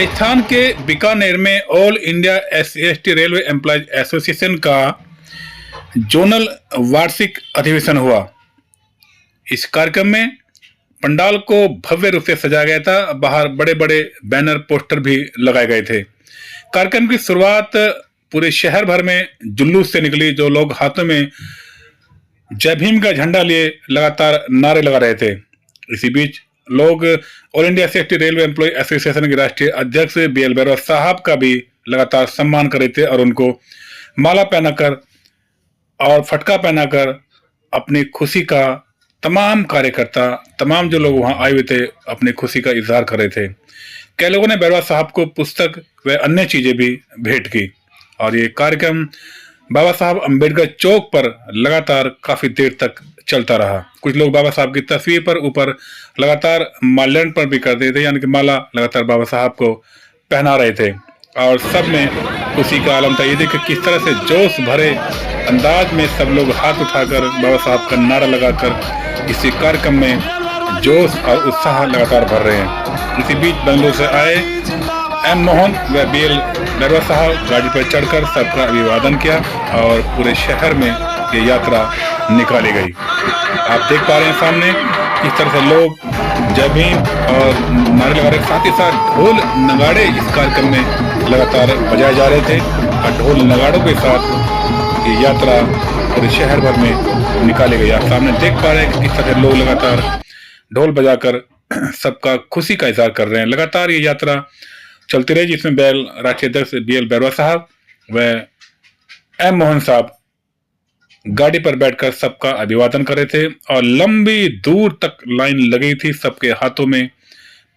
राजस्थान के बीकानेर में all India SC/ST railway employees association का जोनल वार्षिक अधिवेशन हुआ। इस कार्यक्रम में पंडाल को भव्य रूप से सजाया गया था। बाहर बड़े बड़े बैनर पोस्टर भी लगाए गए थे। कार्यक्रम की शुरुआत पूरे शहर भर में जुलूस से निकली, जो लोग हाथों में जय भीम का झंडा लिए लगातार नारे लगा रहे थे। इसी बीच लोग all India SC/ST railway employee association के राष्ट्रीय अध्यक्ष BL बैरवा साहब का भी लगातार सम्मान कर रहे थे और उनको माला पहनाकर और फटका पहनाकर अपनी खुशी का तमाम कार्यकर्ता, तमाम जो लोग वहां आए हुए थे, अपनी खुशी का इजहार कर रहे थे। कई लोगों ने बैरवा साहब को पुस्तक व अन्य चीजें भी भेंट की और ये कार्यक्रम बाबा साहब अम्बेडकर चौक पर लगातार काफी देर तक चलता रहा। कुछ लोग बाबा साहब की तस्वीर पर ऊपर लगातार माल्यार्पण भी कर रहे थे, यानी कि माला लगातार बाबा साहब को पहना रहे थे और सब में खुशी का आलम था। ये देखिए किस तरह से जोश भरे अंदाज में सब लोग हाथ उठाकर बाबा साहब का नारा लगाकर इसी कार्यक्रम में जोश और उत्साह लगातार भर रहे हैं। इसी बीच बेंगलुरु से आए M मोहन व BL बैरवा साहब गाड़ी पर चढ़कर सबका अभिवादन किया और पूरे शहर में ये यात्रा निकाली गई। आप देख पा रहे हैं सामने किस तरह से लोग जय भीम और नारे लगा रहे, साथ ही साथ ढोल नगाड़े इस कार्यक्रम में लगातार बजाए जा रहे थे और ढोल नगाड़ों के साथ ये यात्रा पूरे शहर भर में निकाली गई। आप सामने देख पा रहे हैं कि किस तरह से लोग लगातार ढोल बजाकर सबका खुशी का इजहार कर रहे हैं। लगातार ये यात्रा चलती रही, जिसमें राष्ट्रीय अध्यक्ष BL बैरवा साहब व M मोहन साहब गाड़ी पर बैठकर सबका अभिवादन कर रहे थे और लंबी दूर तक लाइन लगी थी। सबके हाथों में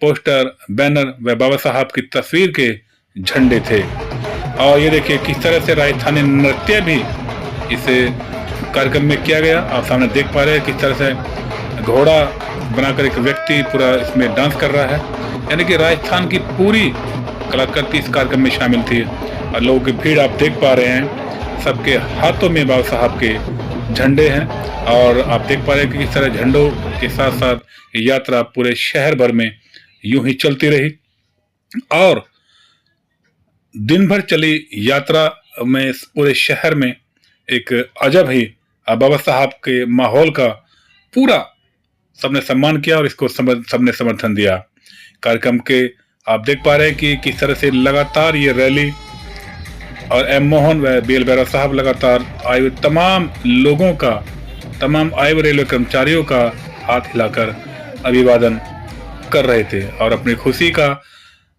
पोस्टर, बैनर व बाबा साहब की तस्वीर के झंडे थे। और ये देखिए किस तरह से राजस्थानी नृत्य भी इस कार्यक्रम में किया गया। आप सामने देख पा रहे हैं किस तरह से घोड़ा बनाकर एक व्यक्ति पूरा इसमें डांस कर रहा है, यानी कि राजस्थान की पूरी कलाकृति इस कार्यक्रम में शामिल थी और लोगों की भीड़ आप देख पा रहे हैं। सबके हाथों में बाबा साहब के झंडे हैं और आप देख पा रहे हैं कि किस तरह झंडों के साथ साथ ये यात्रा पूरे शहर भर में यूं ही चलती रही और दिन भर चली यात्रा में पूरे शहर में एक अजब ही बाबा साहब के माहौल का पूरा सबने सम्मान किया और इसको सबने समर्थन दिया। कार्यक्रम के आप देख पा रहे हैं कि किस तरह से लगातार ये रैली और M मोहन व BL बैरवा साहब लगातार आए हुए तमाम लोगों का, तमाम आए हुए रेलवे कर्मचारियों का हाथ हिलाकर अभिवादन कर रहे थे और अपनी खुशी का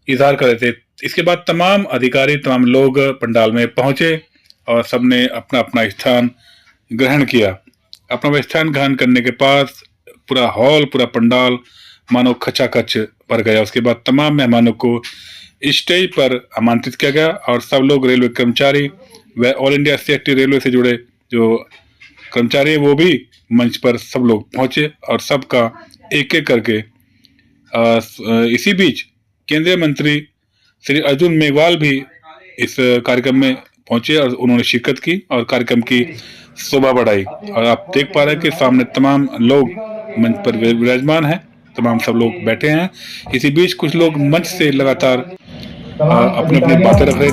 इजहार कर रहे थे। इसके बाद तमाम अधिकारी, तमाम लोग पंडाल में पहुंचे और सबने अपना अपना स्थान ग्रहण किया। अपना स्थान ग्रहण करने के पास पूरा हॉल, पूरा पंडाल मानो खचाखच भर गया। उसके बाद तमाम मेहमानों को स्टेज पर आमंत्रित किया गया और सब लोग रेलवे कर्मचारी व ऑल इंडिया SC/ST रेलवे से जुड़े जो कर्मचारी वो भी मंच पर सब लोग पहुंचे और सबका एक एक करके इसी बीच केंद्रीय मंत्री श्री अर्जुन मेघवाल भी इस कार्यक्रम में पहुंचे और उन्होंने शिरकत की और कार्यक्रम की शोभा बढ़ाई। और आप देख पा रहे हैं कि सामने तमाम लोग मंच पर विराजमान हैं, तमाम सब लोग बैठे हैं। इसी बीच कुछ लोग मंच से लगातार अपनी अपनी बातें रख रहे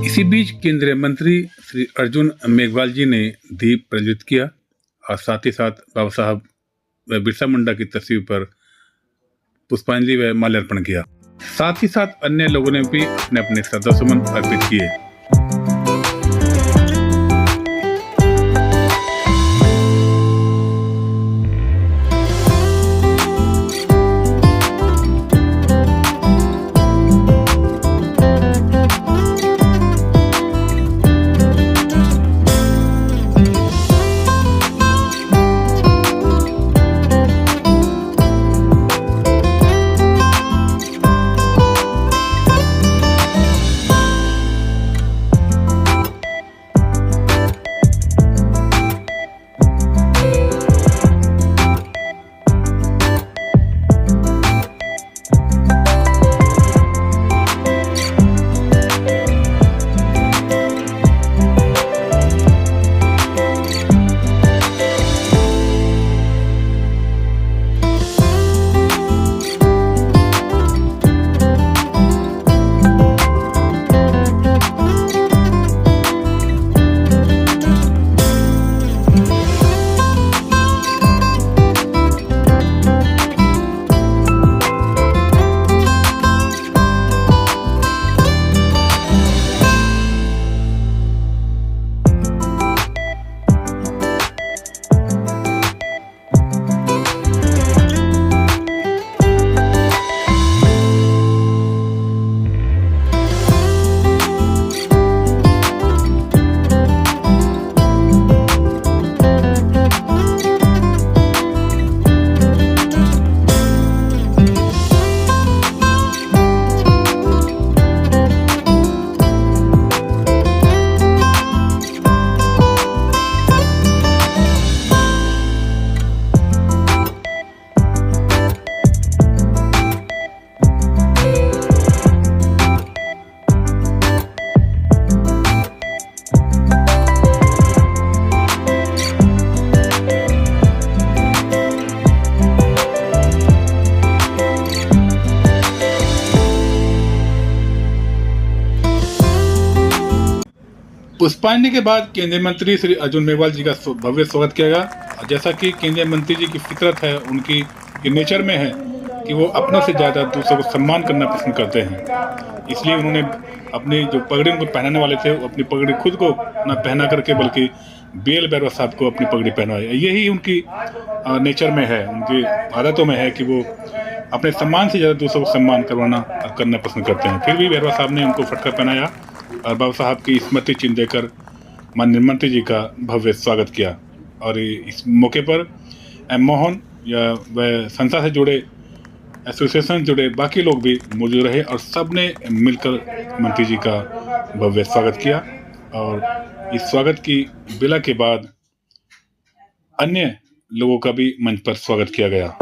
इसी बीच केंद्रीय मंत्री श्री अर्जुन मेघवाल जी ने दीप प्रज्वलित किया और साथ ही साथ बाबा साहब व बिरसा मुंडा की तस्वीर पर पुष्पांजलि व माल्यार्पण किया। साथ ही साथ अन्य लोगों ने भी अपने अपने श्रद्धासुमन अर्पित किए। पुष्पांजलि के बाद केंद्रीय मंत्री श्री अर्जुन मेघवाल जी का भव्य स्वागत किया गया। और जैसा कि केंद्रीय मंत्री जी की फितरत है, उनकी नेचर में है कि वो अपनों से ज़्यादा दूसरों को सम्मान करना पसंद करते हैं, इसलिए उन्होंने अपनी जो पगड़ी उनको पहनाने वाले थे, वो अपनी पगड़ी खुद को न पहना करके बल्कि BL बैरवा साहब को अपनी पगड़ी पहनवाई। यही उनकी नेचर में है, उनकी आदतों में है कि वो अपने सम्मान से ज़्यादा दूसरों को सम्मान करना पसंद करते हैं। फिर भी बैरवा साहब ने उनको फटका पहनाया और बाबा साहब की स्मृति चिन्ह देकर माननीय मंत्री जी का भव्य स्वागत किया। और इस मौके पर M मोहन या वह संस्था से जुड़े एसोसिएशन जुड़े बाकी लोग भी मौजूद रहे और सब ने मिलकर मंत्री जी का भव्य स्वागत किया। और इस स्वागत की बेला के बाद अन्य लोगों का भी मंच पर स्वागत किया गया।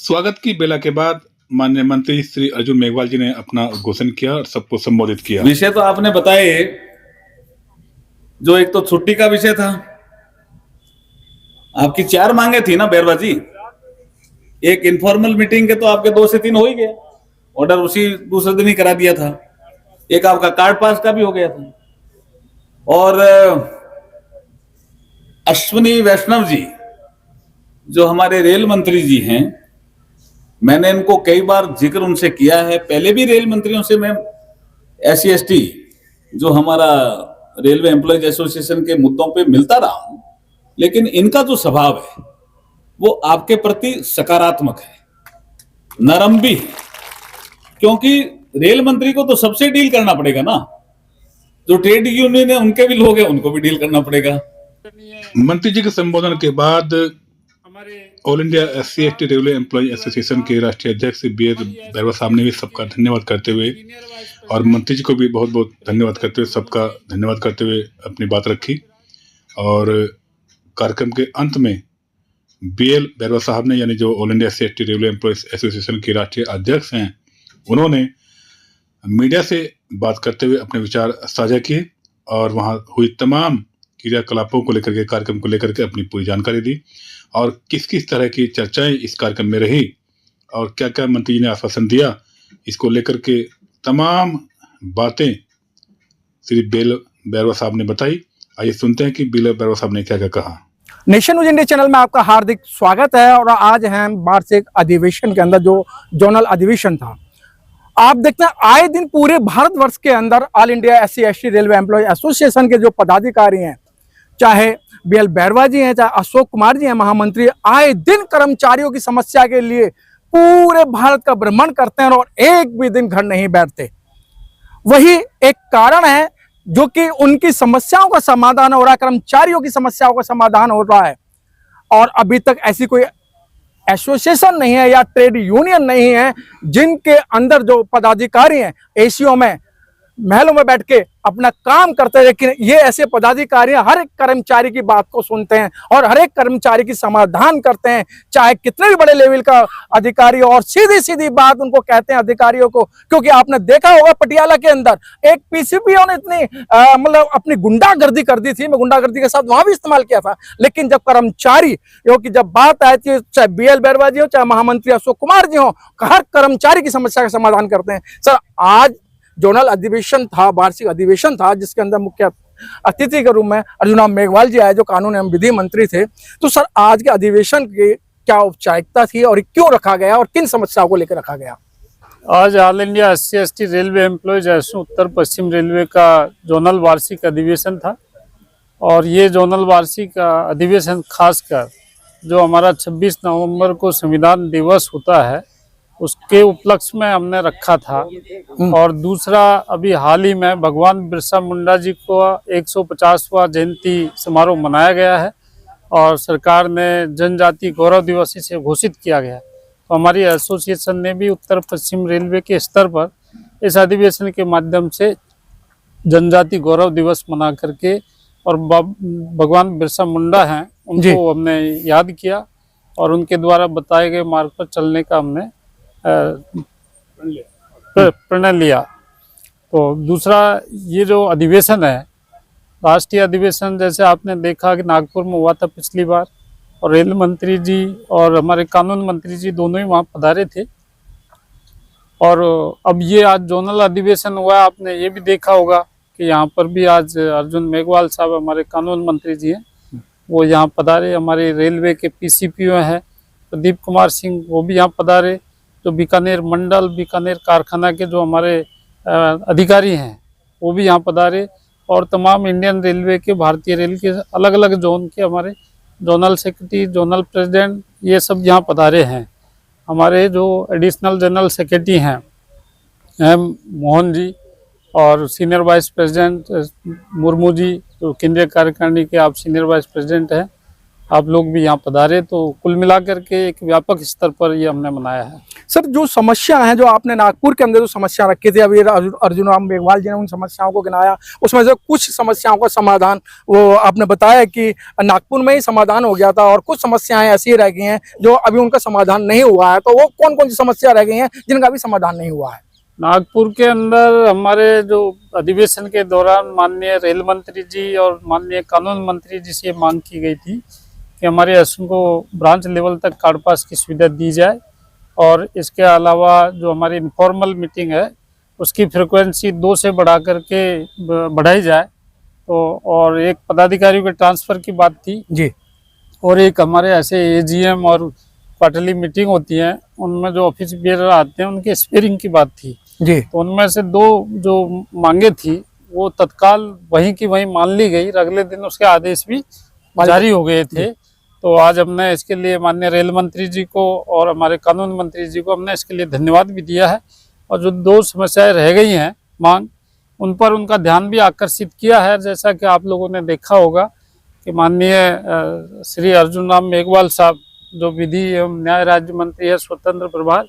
स्वागत की बेला के बाद माननीय मंत्री श्री अर्जुन मेघवाल जी ने अपना उद्घोषण किया और सबको संबोधित किया। विषय तो आपने बताए, जो एक तो छुट्टी का विषय था, आपकी 4 मांगे थी ना बैरवा जी। एक इनफॉर्मल मीटिंग के तो आपके 2 से 3 हो ही गए, ऑर्डर उसी दूसरे दिन ही करा दिया था। एक आपका कार्ड पास का भी हो गया था। और अश्विनी वैष्णव जी जो हमारे रेल मंत्री जी हैं, मैंने इनको कई बार जिक्र उनसे किया है। पहले भी रेल मंत्रियों से मैं SC/ST जो हमारा रेलवे एम्प्लॉयज एसोसिएशन के मुद्दों पे मिलता रहा हूं, लेकिन इनका जो स्वभाव है वो आपके प्रति सकारात्मक है, नरम भी है। क्योंकि रेल मंत्री को तो सबसे डील करना पड़ेगा ना, जो ट्रेड यूनियन है उनके भी लोग हैं, उनको भी डील करना पड़ेगा। मंत्री जी के संबोधन के बाद all India SC/ST railway employee association के राष्ट्रीय अध्यक्ष BL बैरवा साहब ने भी सबका धन्यवाद करते हुए और मंत्री जी को भी बहुत बहुत धन्यवाद करते हुए, सबका धन्यवाद करते हुए अपनी बात रखी। और कार्यक्रम के अंत में BL बैरवा साहब ने, यानी जो all India SC/ST railway employee association के राष्ट्रीय अध्यक्ष हैं, उन्होंने मीडिया से बात करते हुए अपने विचार साझा किए और वहाँ हुई तमाम क्रियाकलापों को लेकर के, कार्यक्रम को लेकर के अपनी पूरी जानकारी दी और किस किस तरह की चर्चाएं इस कार्यक्रम में रही और क्या क्या मंत्री जी ने आश्वासन दिया, इसको लेकर के तमाम बातें श्री BL बैरवा साहब ने बताई। आइए सुनते हैं कि BL बैरवा साहब ने क्या क्या कहा। नेशन न्यूज इंडिया चैनल में आपका हार्दिक स्वागत है। और आज हम वार्षिक अधिवेशन के अंदर, जो जोनल अधिवेशन था, आप देखते हैं आए दिन पूरे भारतवर्ष के अंदर all India SC/ST railway employee association के जो पदाधिकारी हैं, चाहे BL बैरवा जी हैं, चाहे अशोक कुमार जी हैं महामंत्री, आए दिन कर्मचारियों की समस्या के लिए पूरे भारत का भ्रमण करते हैं और एक भी दिन घर नहीं बैठते। वही एक कारण है जो कि उनकी समस्याओं का समाधान हो रहा है, कर्मचारियों की समस्याओं का समाधान हो रहा है। और अभी तक ऐसी कोई एसोसिएशन नहीं है या ट्रेड यूनियन नहीं है जिनके अंदर जो पदाधिकारी हैं ACO में महलों में बैठ के अपना काम करते हैं, लेकिन ये ऐसे पदाधिकारी हर एक कर्मचारी की बात को सुनते हैं और हर एक कर्मचारी की समाधान करते हैं, चाहे कितने भी बड़े लेवल का अधिकारी, और सीधी सीधी बात उनको कहते हैं अधिकारियों को। क्योंकि आपने देखा होगा पटियाला के अंदर एक पीसीपीओ ने इतनी मतलब अपनी गुंडागर्दी कर दी थी, मैं गुंडागर्दी के साथ वहां भी इस्तेमाल किया था, लेकिन जब कर्मचारी की जब बात आई थी, चाहे बीएल बैरवा जी हो, चाहे महामंत्री अशोक कुमार जी हो, हर कर्मचारी की समस्या का समाधान करते हैं। सर, आज जोनल अधिवेशन था, वार्षिक अधिवेशन था, जिसके अंदर मुख्य अतिथि के रूप में अर्जुन मेघवाल जी आए, जो कानून एवं विधि मंत्री थे। तो सर, आज के अधिवेशन की क्या औपचारिकता थी और क्यों रखा गया और किन समस्याओं को लेकर रखा गया? आज all India SC/ST railway employees association उत्तर पश्चिम रेलवे का जोनल वार्षिक अधिवेशन था। और ये जोनल वार्षिक अधिवेशन खासकर जो हमारा 26 नवंबर को संविधान दिवस होता है, उसके उपलक्ष्य में हमने रखा था। और दूसरा, अभी हाल ही में भगवान बिरसा मुंडा जी को 150वां जयंती समारोह मनाया गया है और सरकार ने जनजाति गौरव दिवस इसे घोषित किया गया है। तो हमारी एसोसिएशन ने भी उत्तर पश्चिम रेलवे के स्तर पर इस अधिवेशन के माध्यम से जनजाति गौरव दिवस मना करके और भगवान बिरसा मुंडा हैं उनको हमने याद किया और उनके द्वारा बताए गए मार्ग पर चलने का हमने प्रणय लिया। तो दूसरा, ये जो अधिवेशन है, राष्ट्रीय अधिवेशन, जैसे आपने देखा कि नागपुर में हुआ था पिछली बार, और रेल मंत्री जी और हमारे कानून मंत्री जी दोनों ही वहाँ पधारे थे। और अब ये आज जोनल अधिवेशन हुआ, आपने ये भी देखा होगा कि यहाँ पर भी आज अर्जुन मेघवाल साहब हमारे कानून मंत्री जी हैं, वो यहाँ पधारे। हमारे रेलवे के पीसीपीओ हैं प्रदीप कुमार सिंह, वो भी यहाँ पधारे। जो बीकानेर मंडल, बीकानेर कारखाना के जो हमारे अधिकारी हैं, वो भी यहाँ पधारे। और तमाम इंडियन रेलवे के, भारतीय रेल के अलग अलग जोन के हमारे जोनल सेक्रेटरी, जोनल प्रेसिडेंट, ये सब यहाँ पधारे हैं। हमारे जो एडिशनल जनरल सेक्रेटरी हैं एम मोहन जी और senior vice president Murmu ji, जो केंद्रीय कार्यकारिणी के आप सीनियर वाइस प्रेसिडेंट हैं, आप लोग भी यहाँ पधारे। तो कुल मिलाकर के एक व्यापक स्तर पर ये हमने मनाया है। सर, जो समस्या है, जो आपने नागपुर के अंदर जो समस्या रखी थी, अभी अर्जुन राम मेघवाल जी ने उन समस्याओं को गिनाया, उसमें से कुछ समस्याओं का समाधान वो आपने बताया कि नागपुर में ही समाधान हो गया था, और कुछ समस्याएं ऐसी रह गई हैं जो अभी उनका समाधान नहीं हुआ है। तो वो कौन कौन सी समस्या रह गई हैं जिनका अभी समाधान नहीं हुआ है? नागपुर के अंदर हमारे जो अधिवेशन के दौरान माननीय रेल मंत्री जी और माननीय कानून मंत्री जी से मांग की गई थी कि हमारे एसोसिएशन को ब्रांच लेवल तक कार्ड पास की सुविधा दी जाए, और इसके अलावा जो हमारी इनफॉर्मल मीटिंग है उसकी फ्रिक्वेंसी 2 से बढ़ा करके बढ़ाई जाए। तो और एक पदाधिकारियों के ट्रांसफ़र की बात थी जी, और एक हमारे ऐसे AGM और क्वार्टरली मीटिंग होती है, उनमें जो ऑफिस बेयर आते हैं उनके स्पेयरिंग की बात थी जी। तो उनमें से 2 जो मांगे थी वो तत्काल वहीं की वहीं मान ली गई। अगले दिन उसके आदेश भी जारी हो गए थे। तो आज हमने इसके लिए माननीय रेल मंत्री जी को और हमारे कानून मंत्री जी को हमने इसके लिए धन्यवाद भी दिया है। और जो 2 समस्याएं रह गई हैं मांग, उन पर उनका ध्यान भी आकर्षित किया है। जैसा कि आप लोगों ने देखा होगा कि माननीय श्री अर्जुन राम मेघवाल साहब, जो विधि एवं न्याय राज्य मंत्री है स्वतंत्र प्रभार,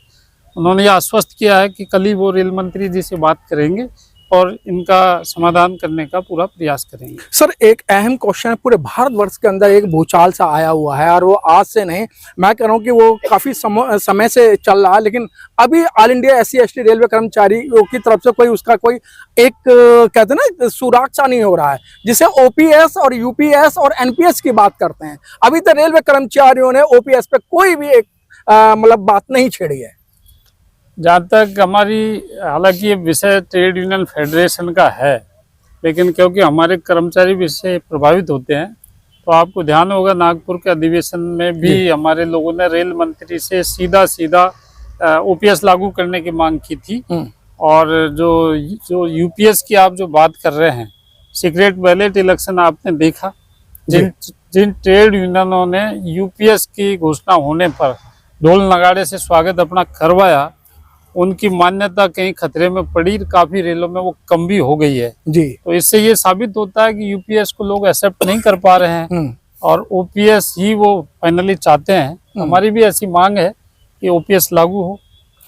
उन्होंने ये आश्वस्त किया है कि कल ही वो रेल मंत्री जी से बात करेंगे और इनका समाधान करने का पूरा प्रयास करेंगे। सर, एक अहम क्वेश्चन है, पूरे भारतवर्ष के अंदर एक भूचाल सा आया हुआ है, और वो आज से नहीं, मैं कह रहा हूँ कि वो काफी समय से चल रहा है, लेकिन अभी ऑल इंडिया SC/ST रेलवे कर्मचारियों की तरफ से कोई उसका कोई एक कहते हैं ना सुराग सा नहीं हो रहा है, जिसे OPS और UPS और NPS की बात करते हैं। अभी तक रेलवे कर्मचारियों ने OPS पे कोई भी एक मतलब बात नहीं छेड़ी है। जहाँ तक हमारी, हालांकि ये विषय ट्रेड यूनियन फेडरेशन का है, लेकिन क्योंकि हमारे कर्मचारी भी इससे प्रभावित होते हैं, तो आपको ध्यान होगा नागपुर के अधिवेशन में भी हमारे लोगों ने रेल मंत्री से सीधा OPS लागू करने की मांग की थी। और जो UPS की आप जो बात कर रहे हैं, सीक्रेट बैलेट इलेक्शन, आपने देखा जिन ट्रेड यूनियनों ने UPS की घोषणा होने पर ढोल नगाड़े से स्वागत अपना करवाया, उनकी मान्यता कहीं खतरे में पड़ी, काफी रेलों में वो कम भी हो गई है जी। तो इससे ये साबित होता है कि UPS को लोग एक्सेप्ट नहीं कर पा रहे हैं और OPS ही वो फाइनली चाहते हैं। हमारी भी ऐसी मांग है कि OPS लागू हो।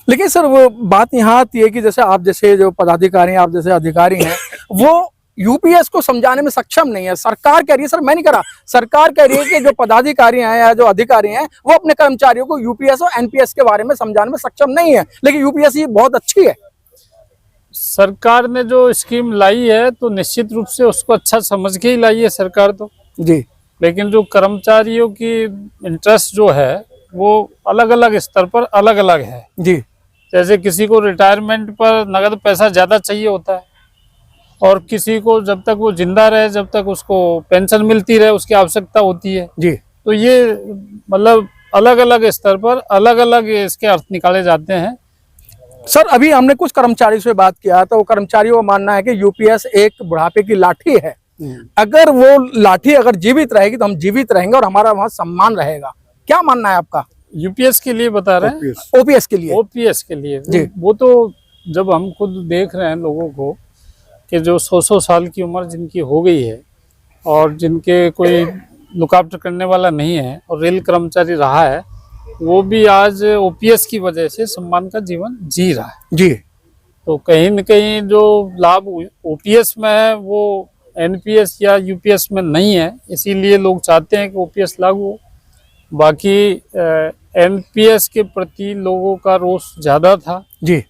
लेकिन सर वो बात यहाँ आती है कि जैसे आप जैसे जो पदाधिकारी हैं, आप जैसे अधिकारी हैं, वो यूपीएस को समझाने में सक्षम नहीं है। सरकार कह रही है, सर मैं नहीं कह रहा, सरकार कह रही है कि जो पदाधिकारी हैं या जो अधिकारी हैं वो अपने कर्मचारियों को यूपीएस और एनपीएस के बारे में समझाने में सक्षम नहीं है, लेकिन यूपीएस ये बहुत अच्छी है। सरकार ने जो स्कीम लाई है तो निश्चित रूप से उसको अच्छा समझ के ही लाई है सरकार तो जी। लेकिन जो कर्मचारियों की इंटरेस्ट जो है वो अलग अलग स्तर पर अलग अलग है जी। जैसे किसी को रिटायरमेंट पर नगद पैसा ज्यादा चाहिए होता है और किसी को जब तक वो जिंदा रहे, जब तक उसको पेंशन मिलती रहे, उसकी आवश्यकता होती है। जी। तो ये मतलब अलग अलग स्तर पर अलग अलग इसके अर्थ निकाले जाते हैं। सर अभी हमने कुछ कर्मचारियों से बात किया तो कर्मचारियों का मानना है कि यूपीएस एक बुढ़ापे की लाठी है, अगर वो लाठी अगर जीवित रहेगी तो हम जीवित रहेंगे और हमारा वहाँ सम्मान रहेगा। क्या मानना है आपका? यूपीएस के लिए बता रहे हैं? ओपीएस के लिए। ओपीएस के लिए जी। वो तो जब हम खुद देख रहे हैं लोगों को कि जो 100 साल की उम्र जिनकी हो गई है और जिनके कोई लुक आफ्टर करने वाला नहीं है और रेल कर्मचारी रहा है, वो भी आज ओपीएस की वजह से सम्मान का जीवन जी रहा है। जी। तो कहीं न कहीं जो लाभ ओपीएस में है वो एनपीएस या यूपीएस में नहीं है, इसीलिए लोग चाहते हैं कि ओपीएस लागू हो। बाकी एनपीएस के प्रति लोगों का रोष ज़्यादा था जी।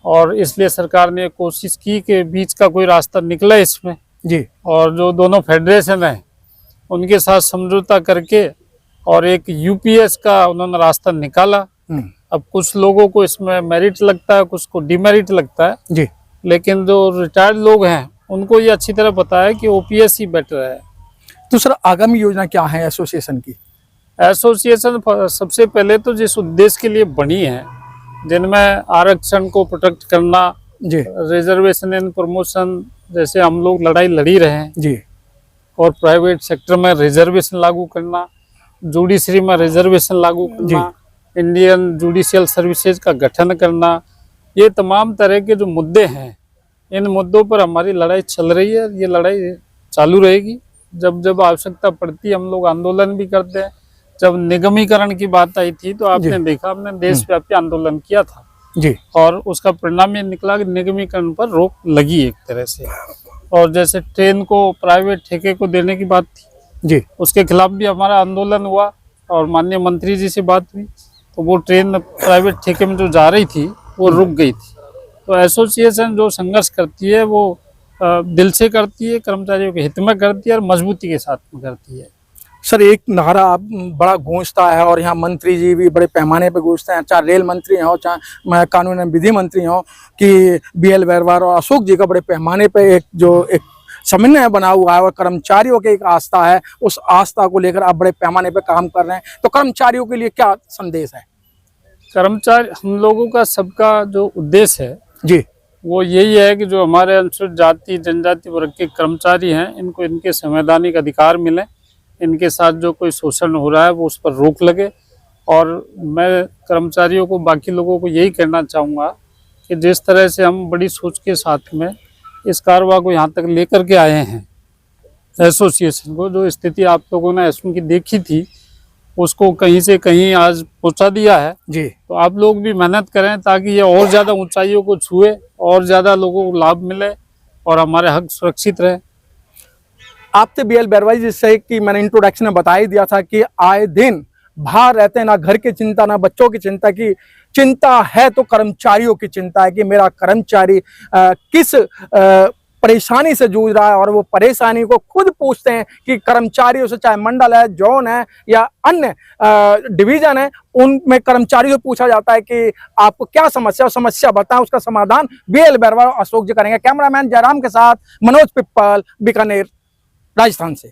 और इसलिए सरकार ने कोशिश की कि बीच का कोई रास्ता निकला इसमें जी। और जो दोनों फेडरेशन हैं उनके साथ समझौता करके और एक यूपीएस का उन्होंने रास्ता निकाला। अब कुछ लोगों को इसमें मेरिट लगता है, कुछ को डिमेरिट लगता है जी। लेकिन जो रिटायर्ड लोग हैं उनको ये अच्छी तरह पता है कि ओपीएस ही बेटर है। तो सर आगामी योजना क्या है एसोसिएशन की? एसोसिएशन सबसे पहले तो जिस उद्देश्य के लिए बनी है, जिनमें आरक्षण को प्रोटेक्ट करना जी। रिजर्वेशन एंड प्रमोशन जैसे हम लोग लड़ाई लड़ी रहे हैं जी। और प्राइवेट सेक्टर में रिजर्वेशन लागू करना, जुडिशरी में रिजर्वेशन लागू करना, इंडियन जुडिशियल सर्विसेज का गठन करना, ये तमाम तरह के जो मुद्दे हैं इन मुद्दों पर हमारी लड़ाई चल रही है। ये लड़ाई चालू रहेगी। जब जब आवश्यकता पड़ती है हम लोग आंदोलन भी करते हैं। जब निगमीकरण की बात आई थी तो आपने देखा हमने देशव्यापी आंदोलन किया था जी। और उसका परिणाम ये निकला कि निगमीकरण पर रोक लगी एक तरह से। और जैसे ट्रेन को प्राइवेट ठेके को देने की बात थी जी, उसके खिलाफ भी हमारा आंदोलन हुआ और माननीय मंत्री जी से बात हुई तो वो ट्रेन प्राइवेट ठेके में जो जा रही थी वो रुक गई थी। तो एसोसिएशन जो संघर्ष करती है वो दिल से करती है, कर्मचारियों के हित में करती है और मजबूती के साथ में करती है। सर एक नारा बड़ा गूंजता है और यहाँ मंत्री जी भी बड़े पैमाने पे गूंजते हैं, चाहे रेल मंत्री हो चाहे कानून एवं विधि मंत्री हो, कि बीएल बैरवार और अशोक जी का बड़े पैमाने पे एक समन्वय बना हुआ है और कर्मचारियों की एक आस्था है, उस आस्था को लेकर आप बड़े पैमाने पे काम कर रहे हैं। तो कर्मचारियों के लिए क्या संदेश है? कर्मचारी हम लोगों का सबका जो उद्देश्य है जी, वो यही है कि जो हमारे अनुसूचित जाति जनजाति वर्ग के कर्मचारी हैं इनको इनके संवैधानिक अधिकार मिले, इनके साथ जो कोई शोषण हो रहा है वो उस पर रोक लगे। और मैं कर्मचारियों को बाकी लोगों को यही कहना चाहूँगा कि जिस तरह से हम बड़ी सोच के साथ में इस कारवा को यहाँ तक लेकर के आए हैं एसोसिएशन को, जो स्थिति आप लोगों ने एसओ की देखी थी उसको कहीं से कहीं आज पहुँचा दिया है जी। तो आप लोग भी मेहनत करें ताकि ये और ज़्यादा ऊंचाइयों को छुए और ज़्यादा लोगों को लाभ मिले और हमारे हक सुरक्षित रहे। आपसे बीएल बैरवा जी, जिससे कि मैंने इंट्रोडक्शन में बता ही दिया था कि आए दिन बाहर रहते हैं, ना घर की चिंता ना बच्चों की चिंता, की चिंता है तो कर्मचारियों की चिंता है कि मेरा कर्मचारी किस परेशानी से जूझ रहा है और वो परेशानी को खुद पूछते हैं कि कर्मचारियों से, चाहे मंडल है, जोन है या अन्य डिवीजन है, उनमें कर्मचारियों से पूछा जाता है कि आपको क्या समस्या, समस्या बताएं, उसका समाधान बीएल बैरवा और अशोक जी करेंगे। कैमरामैन जयराम के साथ मनोज पिप्पल, बीकानेर, राजस्थान से।